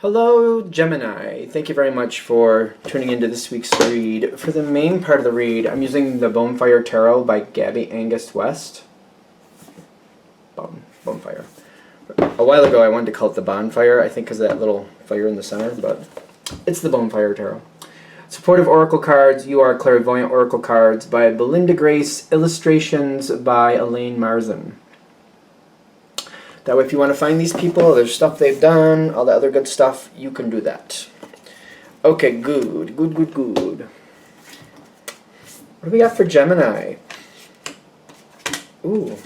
Hello, Gemini. Thank you very much for tuning into this week's read. For the main part of the read, I'm using the Bonfire Tarot by Gabby Angus West. Bonfire. A while ago, I wanted to call it the Bonfire, I think because of that little fire in the center, but it's the Bonfire Tarot. Supportive Oracle Cards, You Are Clairvoyant Oracle Cards by Belinda Grace, illustrations by Elaine Marzin. That way, if you want to find these people, there's stuff they've done, all the other good stuff, you can do that. Okay, good. What do we got for Gemini? Ooh.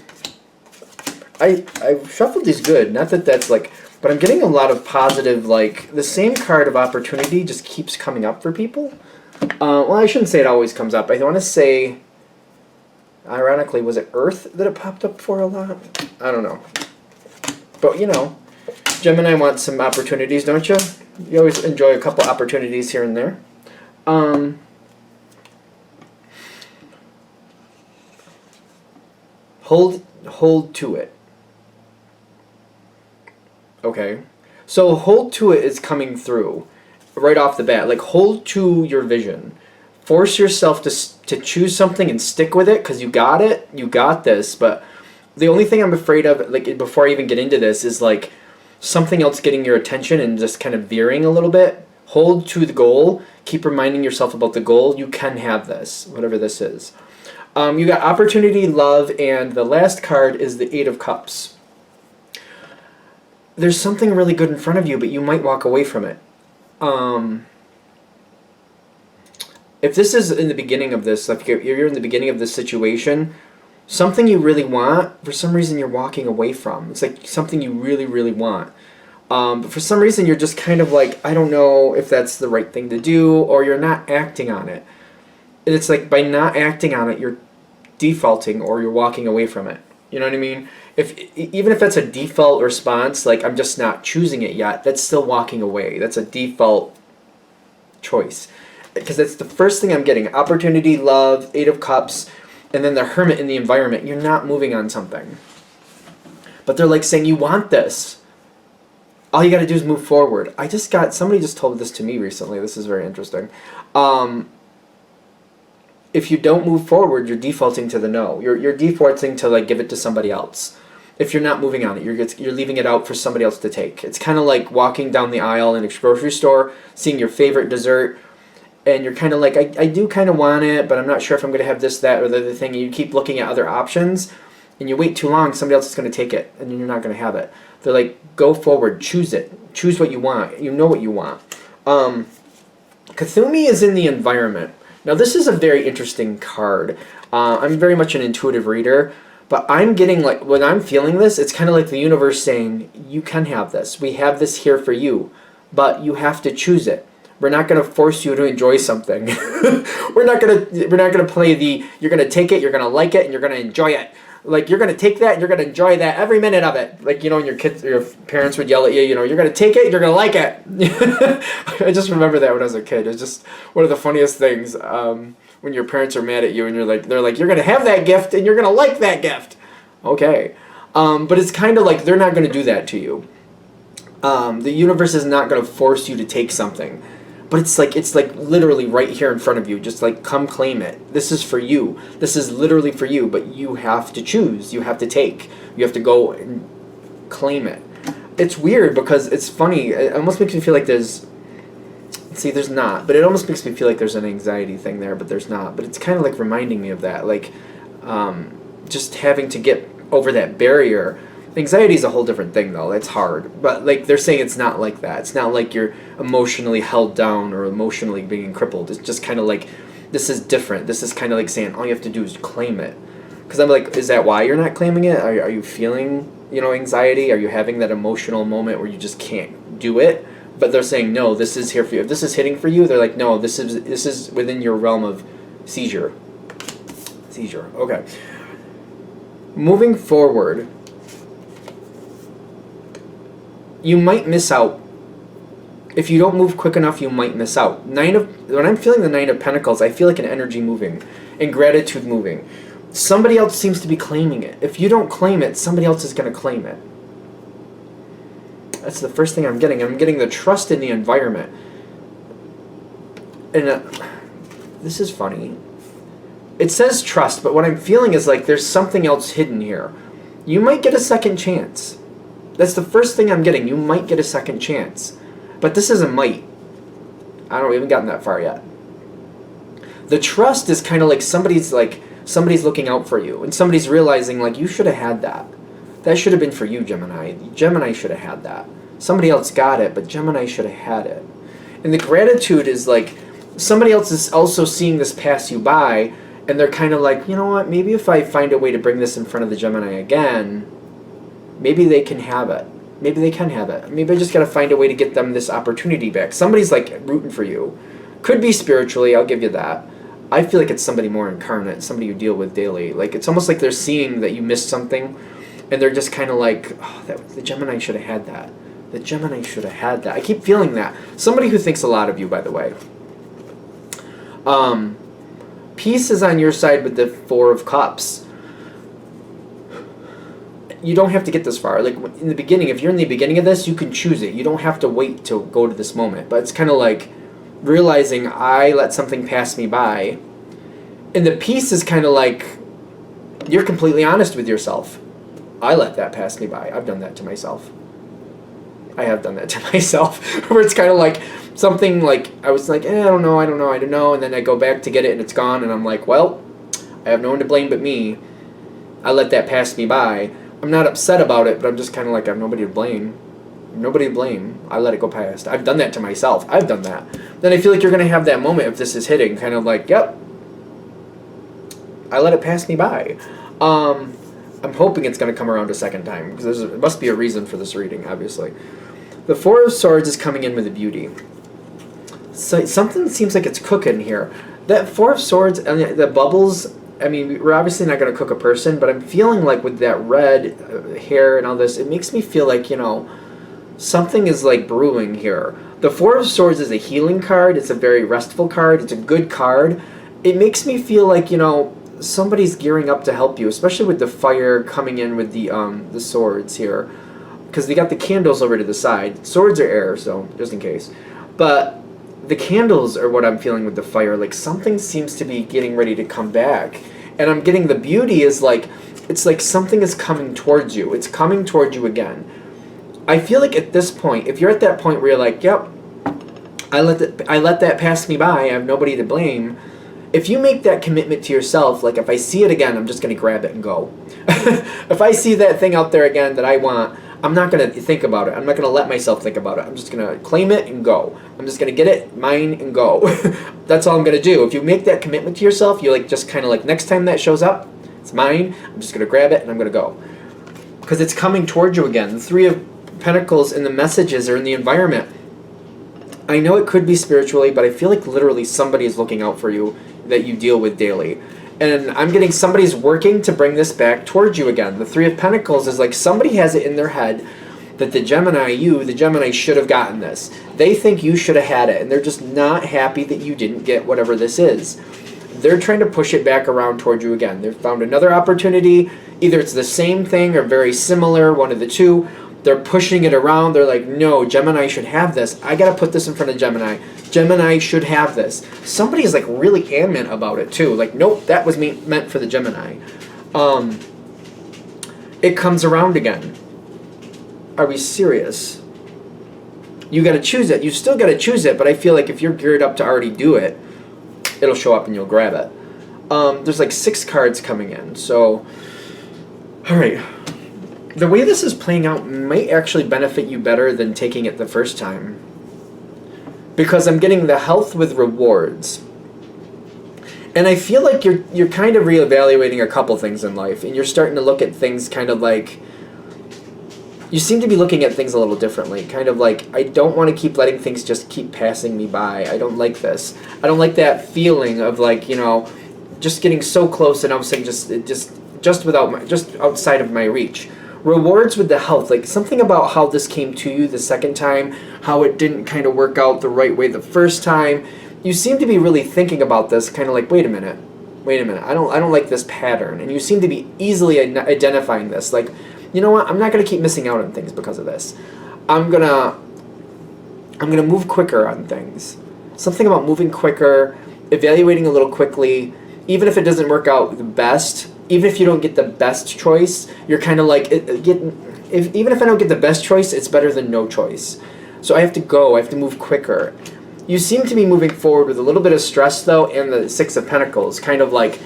I shuffled these good. Not that that's like... But I'm getting a lot of positive, like... The same card of opportunity just keeps coming up for people. Well, I shouldn't say it always comes up. I want to say... Ironically, was it Earth that it popped up for a lot? I don't know. But, you know, Gemini wants some opportunities, don't you? You always enjoy a couple opportunities here and there. Hold to it. Okay. So hold to it is coming through right off the bat. Like, hold to your vision. Force yourself to choose something and stick with it because you got it. You got this, but... The only thing I'm afraid of, like, before I even get into this, is, like, something else getting your attention and just kind of veering a little bit. Hold to the goal. Keep reminding yourself about the goal. You can have this, whatever this is. You got opportunity, love, and the last card is the Eight of Cups. There's something really good in front of you, but you might walk away from it. If this is in the beginning of this, like if you're in the beginning of this situation... Something you really want, for some reason you're walking away from. It's like something you really, really want. But for some reason you're just kind of like, I don't know if that's the right thing to do, or you're not acting on it. And it's like by not acting on it, you're defaulting or you're walking away from it. You know what I mean? Even if that's a default response, like I'm just not choosing it yet, that's still walking away. That's a default choice. Because that's the first thing I'm getting. Opportunity, love, Eight of Cups... And then the Hermit in the environment, you're not moving on something. But they're like saying, you want this. All you got to do is move forward. Somebody just told this to me recently. This is very interesting. If you don't move forward, you're defaulting to the no. You're defaulting to like give it to somebody else. If you're not moving on it, you're leaving it out for somebody else to take. It's kind of like walking down the aisle in a grocery store, seeing your favorite dessert, and you're kind of like, I do kind of want it, but I'm not sure if I'm going to have this, that, or the other thing. And you keep looking at other options, and you wait too long, somebody else is going to take it, and you're not going to have it. They're like, go forward, choose it. Choose what you want. You know what you want. Cthulhu is in the environment. Now, this is a very interesting card. I'm very much an intuitive reader, but I'm getting, like, when I'm feeling this, it's kind of like the universe saying, you can have this. We have this here for you, but you have to choose it. We're not going to force you to enjoy something. we're not going to play the, you're going to take it, you're going to like it, and you're going to enjoy it. Like, you're going to take that, and you're going to enjoy that every minute of it. Like, you know, when your parents would yell at you, you know, you're going to take it, you're going to like it. I just remember that when I was a kid. It's just one of the funniest things when your parents are mad at you, and they're like, you're going to have that gift, and you're going to like that gift. Okay. But it's kind of like they're not going to do that to you. The universe is not going to force you to take something. But it's like literally right here in front of you. Just like, come claim it. This is for you. This is literally for you. But you have to choose. You have to take. You have to go and claim it. It's weird because it's funny. It almost makes me feel like there's... See, there's not. But it almost makes me feel like there's an anxiety thing there. But there's not. But it's kind of like reminding me of that. Like, just having to get over that barrier... Anxiety is a whole different thing, though. It's hard. But, like, they're saying it's not like that. It's not like you're emotionally held down or emotionally being crippled. It's just kind of like, this is different. This is kind of like saying all you have to do is claim it. Because I'm like, is that why you're not claiming it? Are you feeling, you know, anxiety? Are you having that emotional moment where you just can't do it? But they're saying, no, this is here for you. If this is hitting for you, they're like, no, this is within your realm of seizure. Seizure. Okay. Moving forward... You might miss out. If you don't move quick enough, you might miss out. When I'm feeling the Nine of Pentacles, I feel like an energy moving and gratitude moving. Somebody else seems to be claiming it. If you don't claim it, somebody else is going to claim it. That's the first thing I'm getting. I'm getting the trust in the environment. And this is funny. It says trust, but what I'm feeling is like there's something else hidden here. You might get a second chance. That's the first thing I'm getting. You might get a second chance. But this is a might. I don't, we haven't gotten that far yet. The trust is kind of like somebody's looking out for you, and somebody's realizing like you should have had that. That should have been for you, Gemini. Gemini should have had that. Somebody else got it, but Gemini should have had it. And the gratitude is like somebody else is also seeing this pass you by, and they're kind of like, you know what, maybe if I find a way to bring this in front of the Gemini again, maybe they can have it. Maybe they can have it. Maybe I just got to find a way to get them this opportunity back. Somebody's like rooting for you. Could be spiritually, I'll give you that. I feel like it's somebody more incarnate, somebody you deal with daily. Like it's almost like they're seeing that you missed something, and they're just kind of like, oh, the Gemini should have had that. The Gemini should have had that. I keep feeling that. Somebody who thinks a lot of you, by the way. Peace is on your side with the Four of Cups. You don't have to get this far. Like in the beginning, if you're in the beginning of this, you can choose it. You don't have to wait to go to this moment. But it's kind of like realizing I let something pass me by. And the peace is kind of like you're completely honest with yourself. I let that pass me by. I've done that to myself. I have done that to myself. Where it's kind of like something like I was like, I don't know. And then I go back to get it and it's gone. And I'm like, well, I have no one to blame but me. I let that pass me by. I'm not upset about it, but I'm just kind of like, I have nobody to blame. Nobody to blame. I let it go past. I've done that to myself. I've done that. Then I feel like you're going to have that moment if this is hitting, kind of like, yep, I let it pass me by. I'm hoping it's going to come around a second time, because there must be a reason for this reading, obviously. The Four of Swords is coming in with a beauty. So something seems like it's cooking here. That Four of Swords and the bubbles, I mean, we're obviously not going to cook a person, but I'm feeling like with that red hair and all this, it makes me feel like, you know, something is like brewing here. The Four of Swords is a healing card. It's a very restful card. It's a good card. It makes me feel like, you know, somebody's gearing up to help you, especially with the fire coming in with the swords here, because they got the candles over to the side. Swords are air, so just in case. But the candles are what I'm feeling with the fire. Like something seems to be getting ready to come back, and I'm getting the beauty is like it's like something is coming towards you. It's coming towards you again. I feel like at this point, if you're at that point where you're like, yep, I let that pass me by, I have nobody to blame. If you make that commitment to yourself, like if I see it again, I'm just going to grab it and go. If I see that thing out there again that I want, I'm not going to think about it. I'm not going to let myself think about it. I'm just going to claim it and go. I'm just going to get it, mine, and go. That's all I'm going to do. If you make that commitment to yourself, you like just kind of like next time that shows up, it's mine. I'm just going to grab it and I'm going to go. Because it's coming towards you again. The Three of Pentacles and the messages are in the environment. I know it could be spiritually, but I feel like literally somebody is looking out for you that you deal with daily. And I'm getting somebody's working to bring this back towards you again. The Three of Pentacles is like somebody has it in their head that the Gemini should have gotten this. They think you should have had it, and they're just not happy that you didn't get whatever this is. They're trying to push it back around towards you again. They've found another opportunity. Either it's the same thing or very similar, one of the two. They're pushing it around. They're like, no, Gemini should have this. I got to put this in front of Gemini. Gemini should have this. Somebody is like really adamant about it too. Like, nope, that was meant for the Gemini. It comes around again. Are we serious? You got to choose it. You still got to choose it, but I feel like if you're geared up to already do it, it'll show up and you'll grab it. There's like 6 cards coming in. So, all right. The way this is playing out might actually benefit you better than taking it the first time. Because I'm getting the health with rewards. And I feel like you're kind of reevaluating a couple things in life. And you're starting to look at things kind of like... You seem to be looking at things a little differently. Kind of like, I don't want to keep letting things just keep passing me by. I don't like this. I don't like that feeling of like, you know, just getting so close and I was saying just outside of my reach. Rewards with the health, like something about how this came to you the second time, how it didn't kind of work out the right way the first time. You seem to be really thinking about this, kind of like, wait a minute, I don't like this pattern. And you seem to be easily identifying this, like, you know what, I'm not going to keep missing out on things because of this. I'm gonna move quicker on things. Something about moving quicker, evaluating a little quickly, even if it doesn't work out the best, even if you don't get the best choice, you're kind of like, even if I don't get the best choice, it's better than no choice. So I have to move quicker. You seem to be moving forward with a little bit of stress, though, and the Six of Pentacles, kind of like,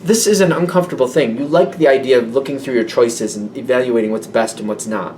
this is an uncomfortable thing. You like the idea of looking through your choices and evaluating what's best and what's not.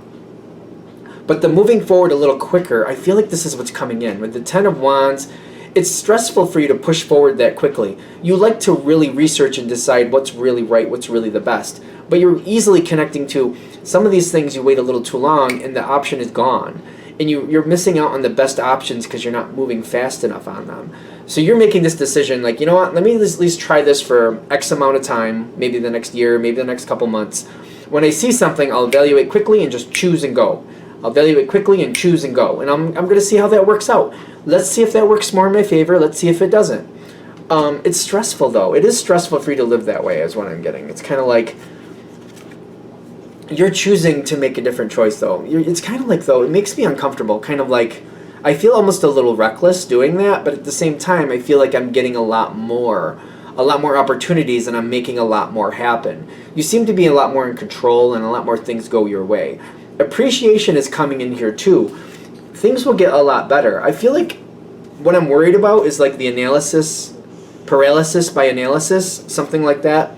But the moving forward a little quicker, I feel like this is what's coming in. With the Ten of Wands, it's stressful for you to push forward that quickly. You like to really research and decide what's really right, what's really the best. But you're easily connecting to some of these things you wait a little too long and the option is gone. And you're missing out on the best options because you're not moving fast enough on them. So you're making this decision like, you know what, let me at least try this for X amount of time, maybe the next year, maybe the next couple months. When I see something, I'll evaluate quickly and just choose and go. I'll evaluate quickly and choose and go. And I'm going to see how that works out. Let's see if that works more in my favor. Let's see if it doesn't. It's stressful, though. It is stressful for you to live that way, is what I'm getting. It's kind of like you're choosing to make a different choice, though. It's kind of like, though, it makes me uncomfortable. Kind of like I feel almost a little reckless doing that, but at the same time, I feel like I'm getting a lot more opportunities, and I'm making a lot more happen. You seem to be a lot more in control, and a lot more things go your way. Appreciation is coming in here too. Things will get a lot better. I feel like what I'm worried about is like the analysis, paralysis by analysis, something like that.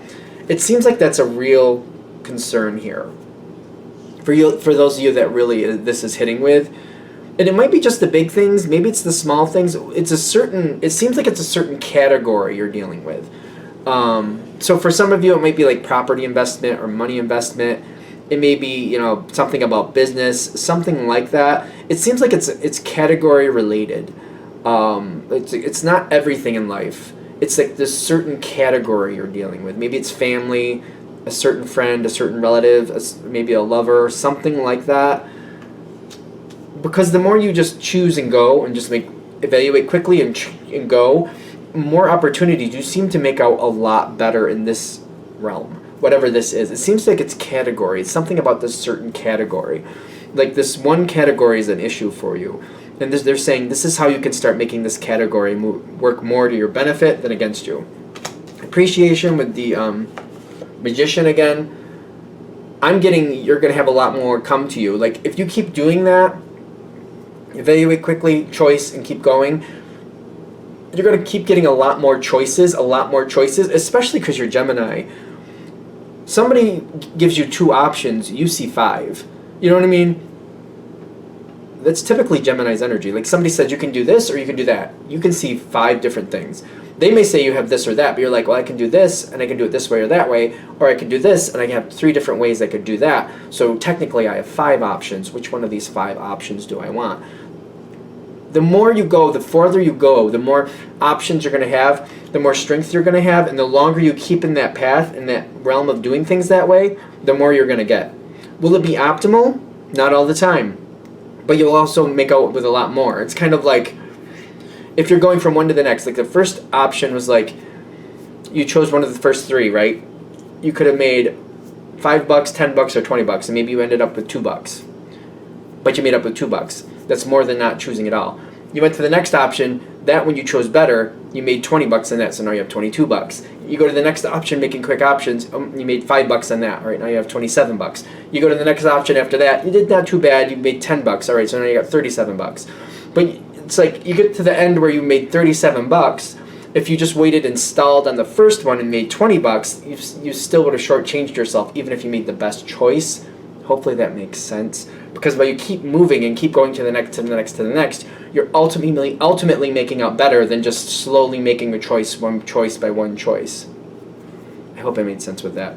It seems like that's a real concern here. For those of you that really this is hitting with. And it might be just the big things, maybe it's the small things. It seems like it's a certain category you're dealing with. So for some of you, it might be like property investment or money investment. It may be, something about business, something like that. It seems like it's category related. It's not everything in life. It's like this certain category you're dealing with. Maybe it's family, a certain friend, a certain relative, maybe a lover, something like that. Because the more you just choose and go and just evaluate quickly and go, more opportunities. You seem to make out a lot better in this realm. Whatever this is. It seems like it's category. It's something about this certain category. Like this one category is an issue for you. And they're saying this is how you can start making this category work more to your benefit than against you. Appreciation with the Magician again. I'm getting you're going to have a lot more come to you. Like if you keep doing that, evaluate quickly, choice, and keep going, you're going to keep getting a lot more choices, especially because you're Gemini. Somebody gives you 2 options, you see 5. You know what I mean? That's typically Gemini's energy. Like somebody said you can do this or you can do that. You can see 5 different things. They may say you have this or that, but you're like, well, I can do this, and I can do it this way or that way, or I can do this, and I have 3 different ways I could do that. So technically I have 5 options. Which one of these 5 options do I want? The more you go, the farther you go, the more options you're going to have, the more strength you're going to have, and the longer you keep in that path, in that realm of doing things that way, the more you're going to get. Will it be optimal? Not all the time. But you'll also make out with a lot more. It's kind of like if you're going from one to the next. Like the first option was like you chose one of the first 3, right? You could have made $5, $10, or $20, and maybe you ended up with $2. But you made up with $2. That's more than not choosing at all. You went to the next option. That one you chose better. You made $20 on that, so now you have $22. You go to the next option, making quick options. You made $5 on that. All right, now you have $27. You go to the next option after that. You did not too bad. You made $10. All right, so now you got $37. But it's like you get to the end where you made $37. If you just waited and stalled on the first one and made $20, you still would have shortchanged yourself, even if you made the best choice. Hopefully that makes sense. Because while you keep moving and keep going to the next, to the next, to the next, you're ultimately making out better than just slowly making a choice, one choice by one choice. I hope I made sense with that.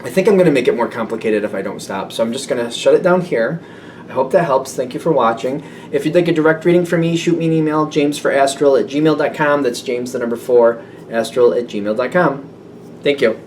I think I'm going to make it more complicated if I don't stop, so I'm just going to shut it down here. I hope that helps. Thank you for watching. If you'd like a direct reading from me, shoot me an email, jamesforastral@gmail.com. That's James, the number 4, astral@gmail.com. Thank you.